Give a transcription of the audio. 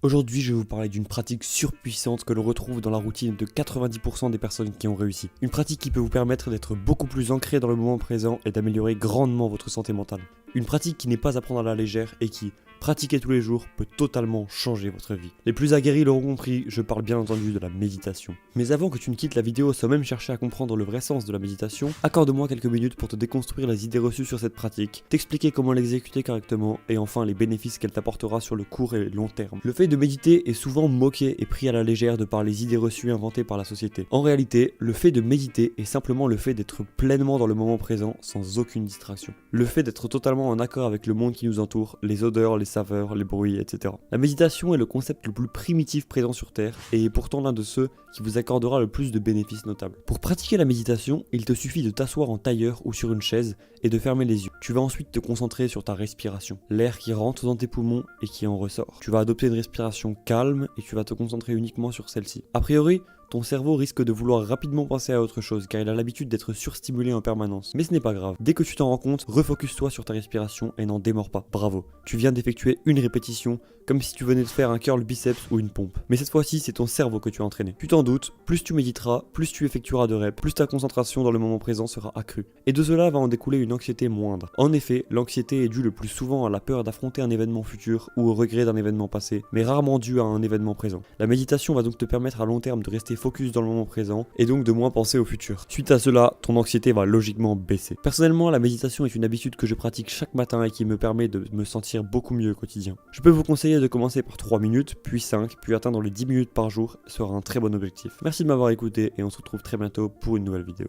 Aujourd'hui, je vais vous parler d'une pratique surpuissante que l'on retrouve dans la routine de 90% des personnes qui ont réussi. Une pratique qui peut vous permettre d'être beaucoup plus ancré dans le moment présent et d'améliorer grandement votre santé mentale. Une pratique qui n'est pas à prendre à la légère et qui, pratiquée tous les jours, peut totalement changer votre vie. Les plus aguerris l'auront compris, je parle bien entendu de la méditation. Mais avant que tu ne quittes la vidéo sans même chercher à comprendre le vrai sens de la méditation, accorde-moi quelques minutes pour te déconstruire les idées reçues sur cette pratique, t'expliquer comment l'exécuter correctement et enfin les bénéfices qu'elle t'apportera sur le court et long terme. Le fait de méditer est souvent moqué et pris à la légère de par les idées reçues inventées par la société. En réalité, le fait de méditer est simplement le fait d'être pleinement dans le moment présent sans aucune distraction. Le fait d'être totalement en accord avec le monde qui nous entoure, les odeurs, les saveurs, les bruits, etc. La méditation est le concept le plus primitif présent sur Terre et est pourtant l'un de ceux qui vous accordera le plus de bénéfices notables. Pour pratiquer la méditation, il te suffit de t'asseoir en tailleur ou sur une chaise et de fermer les yeux. Tu vas ensuite te concentrer sur ta respiration, l'air qui rentre dans tes poumons et qui en ressort. Tu vas adopter une respiration calme et tu vas te concentrer uniquement sur celle-ci. A priori, ton cerveau risque de vouloir rapidement penser à autre chose car il a l'habitude d'être surstimulé en permanence. Mais ce n'est pas grave. Dès que tu t'en rends compte, refocus-toi sur ta respiration et n'en démords pas. Bravo. Tu viens d'effectuer une répétition comme si tu venais de faire un curl biceps ou une pompe. Mais cette fois-ci, c'est ton cerveau que tu as entraîné. Tu t'en doutes, plus tu méditeras, plus tu effectueras de reps, plus ta concentration dans le moment présent sera accrue. Et de cela va en découler une anxiété moindre. En effet, l'anxiété est due le plus souvent à la peur d'affronter un événement futur ou au regret d'un événement passé, mais rarement due à un événement présent. La méditation va donc te permettre à long terme de rester focus dans le moment présent et donc de moins penser au futur. Suite à cela, ton anxiété va logiquement baisser. Personnellement, la méditation est une habitude que je pratique chaque matin et qui me permet de me sentir beaucoup mieux au quotidien. Je peux vous conseiller de commencer par 3 minutes, puis 5, puis atteindre les 10 minutes par jour sera un très bon objectif. Merci de m'avoir écouté et on se retrouve très bientôt pour une nouvelle vidéo.